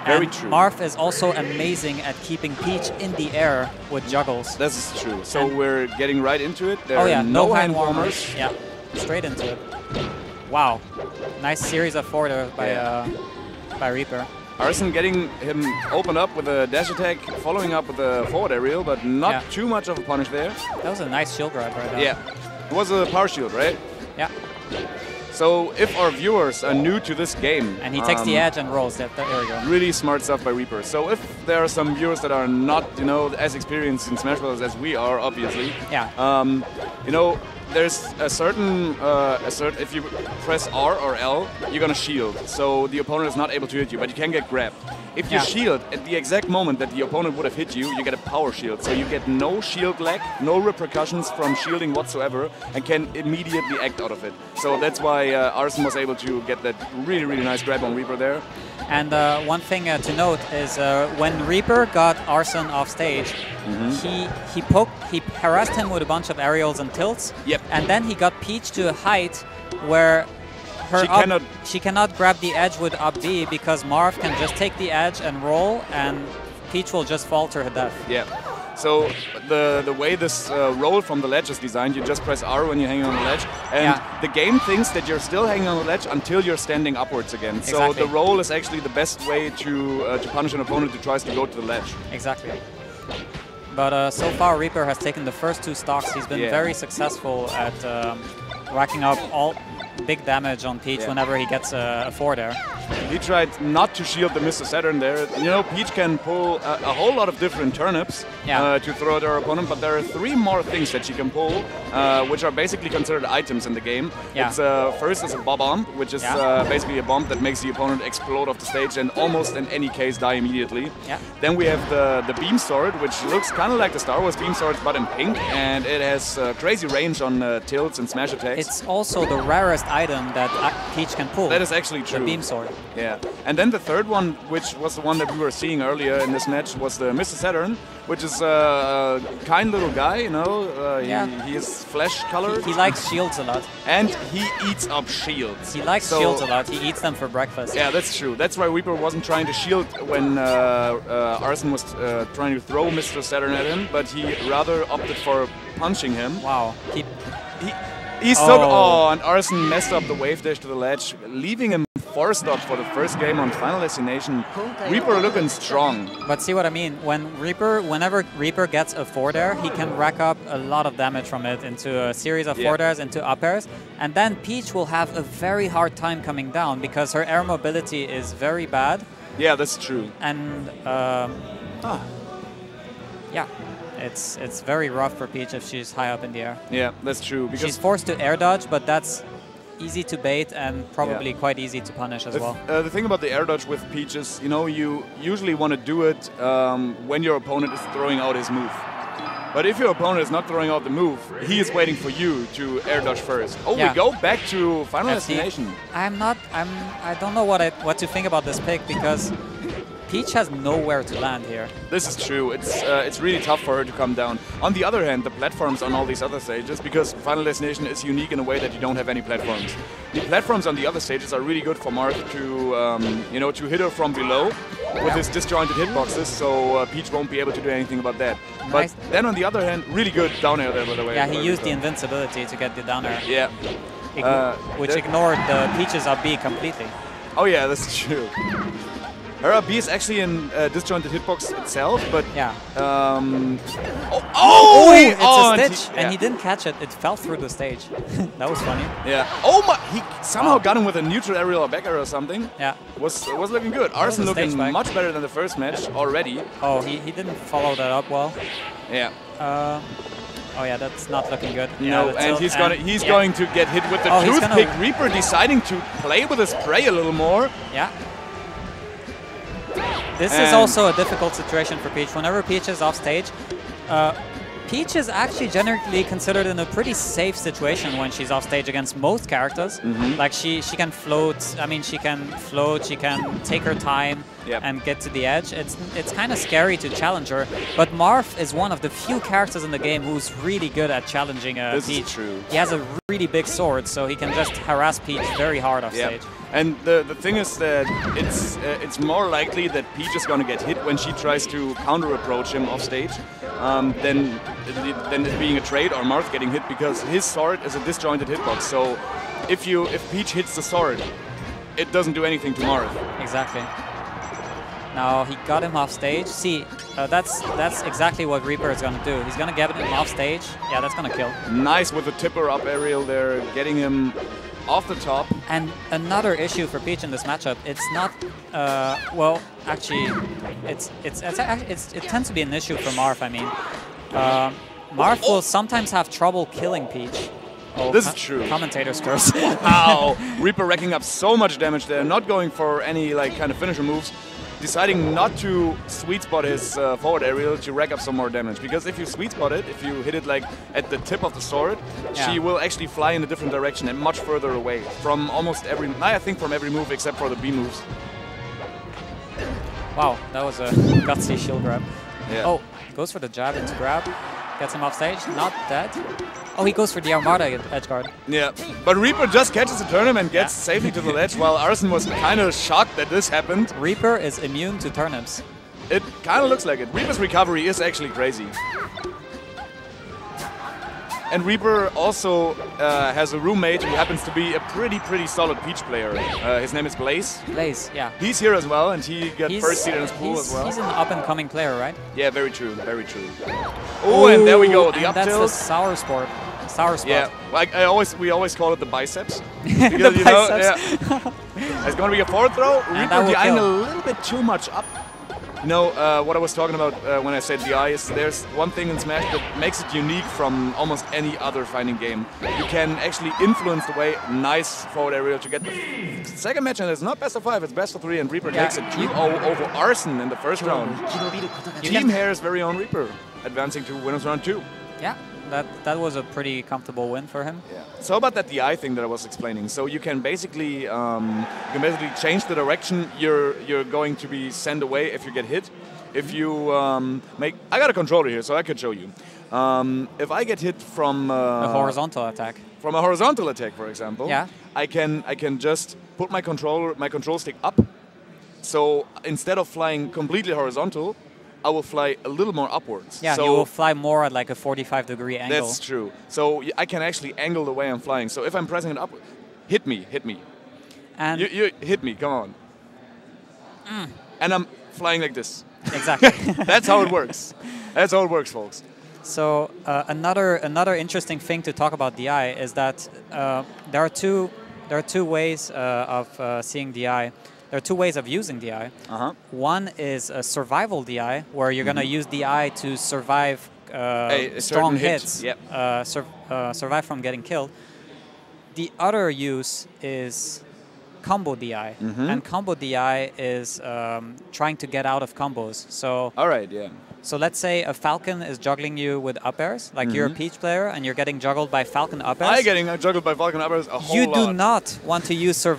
Very true. Marth is also amazing at keeping Peach in the air with juggles. This is true. So we're getting right into it. There oh yeah, are no hand warmers. warmers. Yeah, straight into it. Wow, nice series of forward by Reaper. Arson getting him open up with a dash attack, following up with a forward aerial, but not too much of a punish there. That was a nice shield grab right there. Yeah, it was a power shield, right? Yeah. So if our viewers are new to this game... And he takes the edge and rolls. There we go. Really smart stuff by Reaper. So if there are some viewers that are not, you know, as experienced in Smash Bros. As we are, obviously, you know, there's a certain, if you press R or L, you're gonna shield. So the opponent is not able to hit you, but you can get grabbed. If you shield at the exact moment that the opponent would have hit you, you get a power shield. So you get no shield lag, no repercussions from shielding whatsoever, and can immediately act out of it. So that's why Arson was able to get that really, really nice grab on Reaper there. And one thing to note is when Reaper got Arson off stage, he harassed him with a bunch of aerials and tilts. Yep. And then he got Peach to a height where she cannot grab the edge with up B because Marth can just take the edge and roll, and Peach will just fall to her death. Yeah. So the way this roll from the ledge is designed, you just press R when you're hanging on the ledge, and the game thinks that you're still hanging on the ledge until you're standing upwards again. So the roll is actually the best way to punish an opponent who tries to go to the ledge. Exactly. But so far, Reaper has taken the first 2 stocks. He's been very successful at racking up all big damage on Peach whenever he gets a forward air. He tried not to shield the Mr. Saturn there. You know, Peach can pull a whole lot of different turnips to throw at her opponent, but there are 3 more things that she can pull, which are basically considered items in the game. It's first is a bomb, which is basically a bomb that makes the opponent explode off the stage and almost in any case die immediately. Then we have the beam sword, which looks kind of like the Star Wars beam sword, but in pink, and it has crazy range on tilts and smash attacks. It's also the rarest item that Peach can pull. That is actually true. The beam sword. Yeah, and then the third one, which was the one that we were seeing earlier in this match, was the Mr. Saturn, which is a kind little guy, you know. He is flesh-colored. He likes shields a lot. And he eats up shields. He likes shields a lot. He eats them for breakfast. Yeah, that's true. That's why Reaper wasn't trying to shield when Arson was trying to throw Mr. Saturn at him, but he rather opted for punching him. Wow. He's so... and Arson messed up the wave dash to the ledge, leaving him 4 stock for the first game on Final Destination. Reaper looking strong. But see what I mean? Whenever Reaper gets a forward air, he can rack up a lot of damage from it into a series of forward airs, into up airs. And then Peach will have a very hard time coming down because her air mobility is very bad. Yeah, that's true. And yeah. It's very rough for Peach if she's high up in the air. Yeah, that's true. Because she's forced to air dodge, but that's easy to bait and probably quite easy to punish as well. The thing about the air dodge with Peach is, you know, you usually want to do it when your opponent is throwing out his move. But if your opponent is not throwing out the move, he is waiting for you to air dodge first. Oh, we go back to Final Destination. I don't know what to think about this pick because Peach has nowhere to land here. This is true. It's really tough for her to come down. On the other hand, the platforms on all these other stages, because Final Destination is unique in a way that you don't have any platforms. The platforms on the other stages are really good for Marth to, you know, to hit her from below with his disjointed hitboxes, so Peach won't be able to do anything about that. But then on the other hand, really good down air there, by the way. Yeah, he used the invincibility to get the down air. Yeah. Which ignored the Peach's up B completely. Oh yeah, that's true. Her up B is actually in disjointed hitbox itself, but it's a stitch, and he didn't catch it. It fell through the stage. That was funny. Yeah. Oh my! He somehow got him with a neutral aerial or back air or something. Yeah. Was looking good. Arson looking much better than the first match already. Oh, he didn't follow that up well. Yeah. Oh yeah, that's not looking good. No, and he's going to get hit with the toothpick. Reaper deciding to play with his prey a little more. Yeah. This is also a difficult situation for Peach. Whenever Peach is off stage, Peach is actually generally considered in a pretty safe situation when she's off stage against most characters. Like she can float. I mean, she can float. She can take her time and get to the edge. It's kind of scary to challenge her. But Marth is one of the few characters in the game who's really good at challenging Peach. This is true. He has a really big sword, so he can just harass Peach very hard off stage. And the thing is that it's more likely that Peach is going to get hit when she tries to counter-approach him off stage than it being a trade or Marth getting hit, because his sword is a disjointed hitbox. So if Peach hits the sword, it doesn't do anything to Marth. Exactly. Now he got him off stage. See, that's exactly what Reaper is going to do. He's going to get him off stage. Yeah, that's going to kill. Nice with the tipper up aerial there, getting him off the top. And another issue for Peach in this matchup, it's not, well, actually, it tends to be an issue for Marth. I mean, Marth will sometimes have trouble killing Peach. Oh, this is true. Commentator's curse. Wow, Reaper racking up so much damage there, not going for any kind of finisher moves, deciding not to sweet spot his forward aerial to rack up some more damage. Because if you sweet spot it, if you hit it at the tip of the sword, she will actually fly in a different direction and much further away from almost every, I think from every move except for the B moves. Wow, that was a gutsy shield grab. Yeah. Oh, goes for the jab into grab, gets him off stage, not dead. Oh, he goes for the Armada edge guard. Yeah, but Reaper just catches the turnip and gets safely to the ledge, while Arson was kind of shocked that this happened. Reaper is immune to turnips. It kind of looks like it. Reaper's recovery is actually crazy. And Reaper also has a roommate who happens to be a pretty solid Peach player. His name is Blaze. Blaze, yeah. He's here as well, and he got first seed in his pool as well. He's an up-and-coming player, right? Yeah, very true, very true. Oh, and there we go, the up tilt. That's the sour spot. Yeah, like we always call it the biceps. Because, the biceps. It's going to be a forward throw. Reaper DIing a little bit too much up. You know, what I was talking about when I said DI is there's one thing in Smash that makes it unique from almost any other fighting game. You can actually influence the way nice forward aerial to get the second match, and it's not best of 5, it's best of 3, and Reaper takes it 2-0 over Arson in the first round. Team HEIR's very own Reaper advancing to winners round 2. Yeah. That was a pretty comfortable win for him. Yeah. So about that DI thing that I was explaining. So you can basically change the direction you're going to be sent away if you get hit. If you I got a controller here, so I could show you. If I get hit from a horizontal attack. From a horizontal attack, for example. Yeah. I can just put my control stick up. So instead of flying completely horizontal, I will fly a little more upwards. Yeah, so you will fly more at like a 45-degree angle. That's true. So I can actually angle the way I'm flying. So if I'm pressing it up, hit me. And you hit me, come on. And I'm flying like this. Exactly. That's how it works. That's how it works, folks. So another interesting thing to talk about DI is that there are two ways of seeing DI. There are two ways of using DI. One is a survival DI, where you're going to use DI to survive strong hits, survive from getting killed. The other use is combo DI, and combo DI is trying to get out of combos. So, all right, yeah. So let's say a Falcon is juggling you with up airs, like you're a Peach player and you're getting juggled by Falcon up airs. I'm getting juggled by Falcon up airs a whole lot. You do not want to use survival.